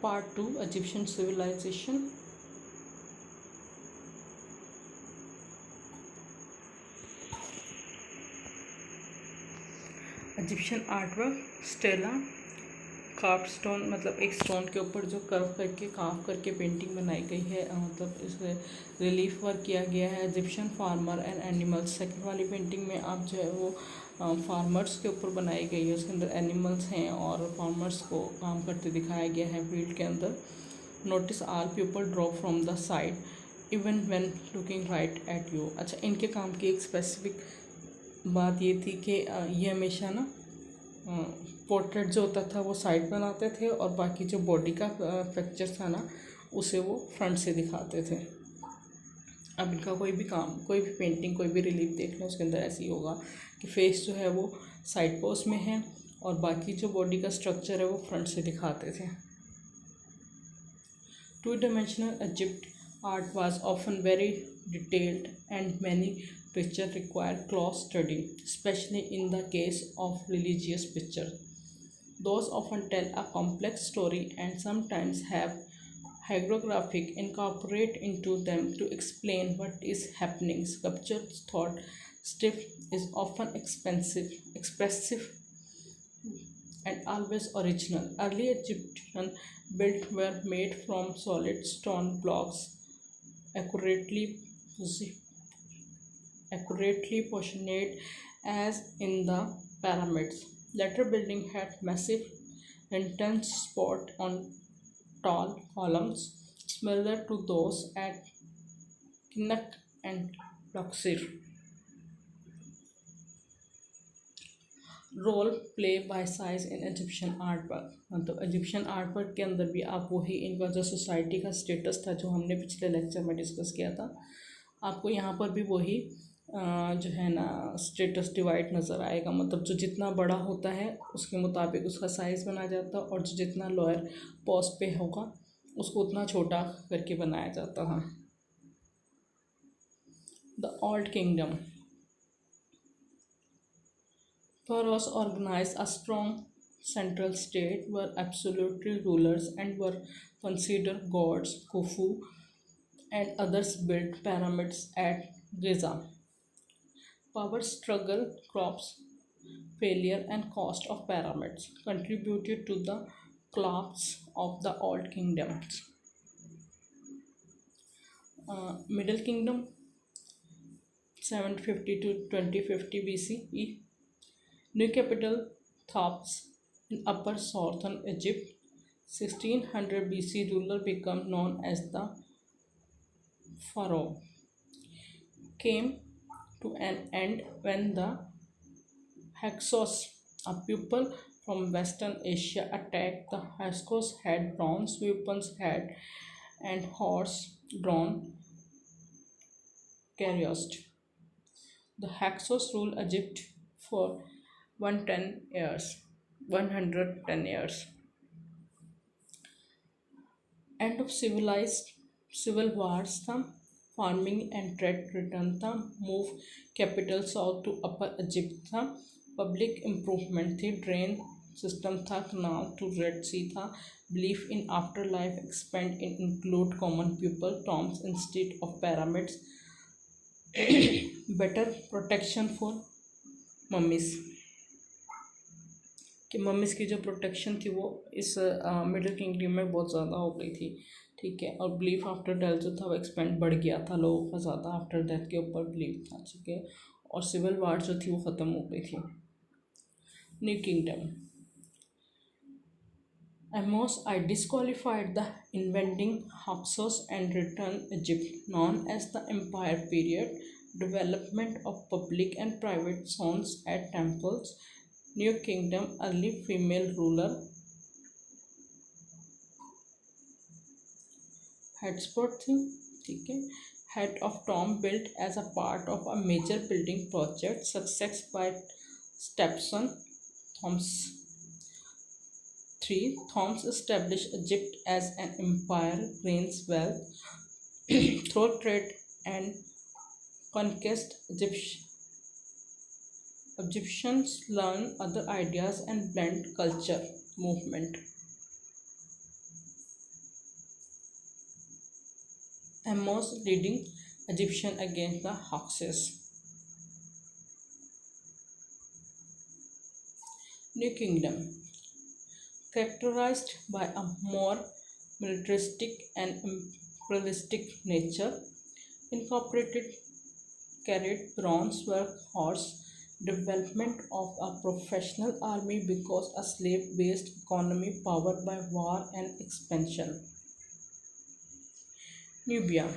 Part 2, Egyptian Civilization. Egyptian artwork Stella curve stone, मतलब एक stone के ऊपर जो कार्व करके पेंटिंग बनाई गई है, मतलब इसे रिलीफ वर्क किया गया है। Egyptian farmer and animals, second वाली पेंटिंग में आप जो है वो फार्मर्स के ऊपर बनाई गई है, उसके अंदर एनिमल्स हैं और फार्मर्स को काम करते दिखाया गया है फील्ड के अंदर। Notice all people drop from the side even when looking right at you. अच्छा, इनके काम की एक स्पेसिफिक बात ये थी कि ये हमेशा ना पोर्ट्रेट जो होता था वो साइड बनाते थे और बाकी जो बॉडी का फ्रैक्चर था ना उसे वो फ्रंट से दिखाते थे। अब इनका कोई भी काम, कोई भी पेंटिंग, कोई भी रिलीफ देख लो, उसके अंदर ऐसे ही होगा कि फेस जो है वो साइड पोज में है और बाकी जो बॉडी का स्ट्रक्चर है वो फ्रंट से दिखाते थे। Two-dimensional Egypt art was often very detailed and many pictures required close study, especially in the case of religious pictures. Those often tell a complex story and sometimes have hagiographic incorporate into them to explain what is happening. Sculpture's thought stiff is often expressive and always original. Early Egyptian built were made from solid stone blocks, accurately accurately positioned as in the pyramids. Later building had massive intense spot on tall columns, similar to those at Kinak and Luxor. Role play by size in Egyptian art work, मतलब Egyptian art work के अंदर भी आप वही इनका जो society का status था जो हमने पिछले लेक्चर में डिस्कस किया था, आपको यहाँ पर भी वही जो है ना स्टेटस डिवाइड नज़र आएगा। मतलब जो जितना बड़ा होता है उसके मुताबिक उसका साइज़ बनाया जाता है और जो जितना लोअर पोस्ट पे होगा उसको उतना छोटा करके बनाया जाता था। The old kingdom Pharaohs organized a strong central state, were absolute rulers, and were considered gods. Khufu and others built pyramids at Giza. Power struggle, crops, failure, and cost of pyramids contributed to the collapse of the old kingdoms. Middle Kingdom 750 to 2050 BCE. New capital Thebes in upper southern Egypt. 1600 BC ruler became known as the Pharaoh. Came to an end when the Hyksos, a people from Western Asia, attacked. The Hyksos had bronze weapons, had and horse-drawn chariots. The Hyksos ruled Egypt for 110 years. End of civilized civil wars था, farming and trade return था, move capital south to upper Egypt था, public improvement थी, drain system था, canal to Red Sea था, belief in afterlife expand in include common people, tombs instead of pyramids, better protection for mummies, कि mummy's की जो protection थी वो इस मिडिल किंगडम में बहुत ज़्यादा हो गई थी। ठीक है, और बिलीफ आफ्टर डेथ जो था वो एक्सपेंड बढ़ गया था, लोगों का ज़्यादा आफ्टर डेथ के ऊपर बिलीफ था। ठीक है, और सिविल वार जो थी वो ख़त्म हो गई थी। New kingdom Amos, I disqualified the invading Hyksos and returned Egypt, known as the Empire period, development of public and private zones at temples, New Kingdom, early female ruler, headspot थी। ठीक है, head of tomb built as a part of a major building project, success by Stepson, Thomas. 3. Thoms established Egypt as an empire, gains wealth through trade and conquest. Egyptians learn other ideas and blend culture movement. Amos leading Egyptian against the Hyksos. New Kingdom, characterized by a more militaristic and imperialistic nature, incorporated carried bronze work horse, development of a professional army because a slave-based economy powered by war and expansion. Nubia,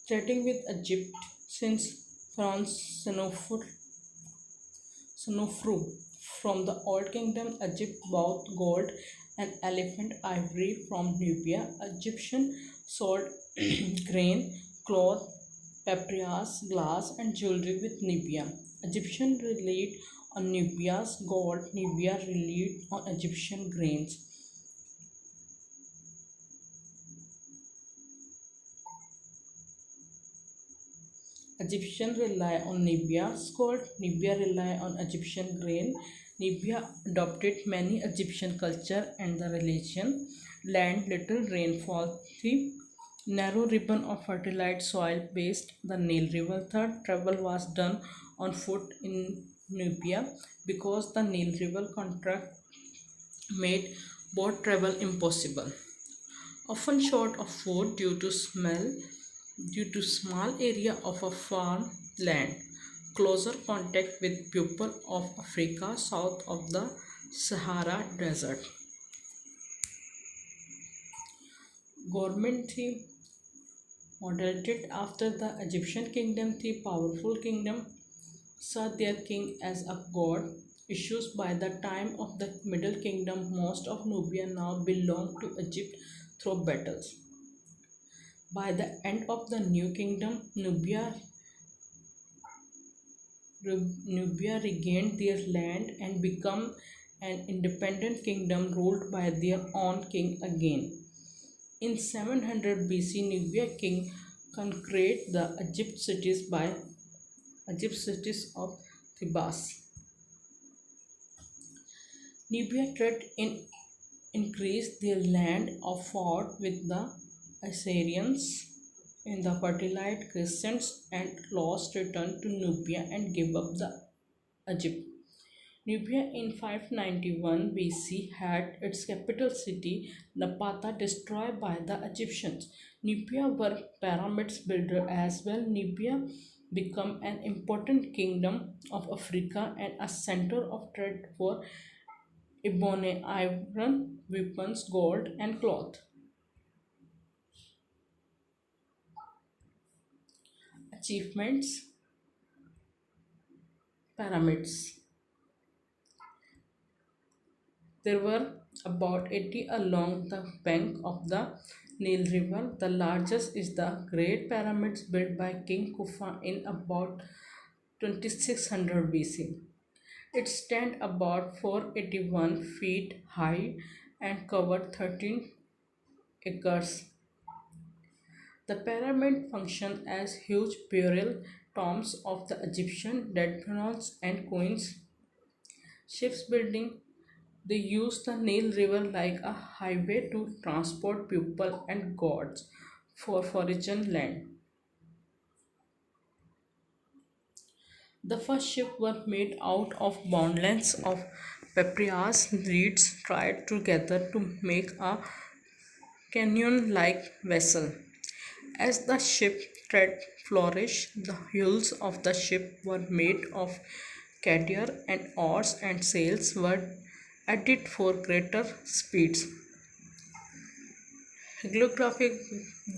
trading with Egypt since France Senufru. From the Old Kingdom, Egypt bought gold and elephant ivory from Nubia. Egyptian sold grain, cloth, papyrus, glass, and jewelry with Nubia. Egyptian relied on Nubia's gold. Nubia relied on Egyptian grains. Egyptian rely on Nubia's gold. Nubia rely on Egyptian grain. Nubia adopted many Egyptian culture and the religion. Land little rainfall. 3. Narrow ribbon of fertilized soil based the Nile River. Third, travel was done on foot in Nubia because the Nile River contract made boat travel impossible. Often short of food due to small area of a farm land, closer contact with people of Africa south of the Sahara Desert. Government theme modeled after the Egyptian kingdom, the powerful kingdom saw their king as a god. Issues by the time of the Middle Kingdom, most of Nubia now belonged to Egypt through battles. By the end of the New Kingdom, Nubia regained their land and became an independent kingdom ruled by their own king again. In 700 BC, Nubia king conquered the Egypt cities of Thebes. Nubia tried in increased their land of fought with the Assyrians in the fertile crescents and lost returned to Nubia and gave up the Egypt. Nubia in 591 BC had its capital city Napata destroyed by the Egyptians. Nubia were pyramids builder as well. Nubia became an important kingdom of Africa and a center of trade for ebony, iron, weapons, gold, and cloth. Achievements, pyramids. There were about 80 along the bank of the Nile River. The largest is the Great Pyramids built by King Khufu in about 2600 BC. It stands about 481 feet high and covered 13 acres. The pyramid functioned as huge burial tombs of the Egyptian dead pharaohs and queens. Ships building, they used the Nile River like a highway to transport people and gods for foreign land. The first ships were made out of bundles of papyrus reeds tied together to make a canyon-like vessel. As the ship trade flourished, the hulls of the ship were made of cater and oars and sails were added for greater speeds. Hieroglyphic,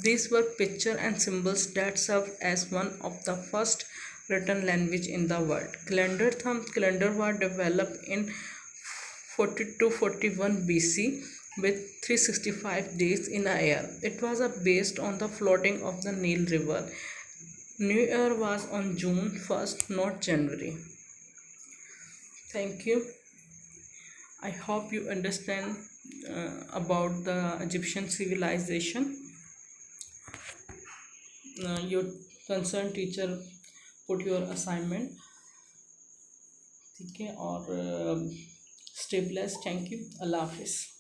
these were pictures and symbols that served as one of the first written language in the world. Calendar was developed in 4241 BC with 365 days in a year. It was based on the flooding of the Nile River. New Year was on June 1st, not January. Thank you. I hope you understand about the Egyptian civilization. Your concerned teacher put your assignment. ठीक है और stay blessed. Thank you. Allah Hafiz.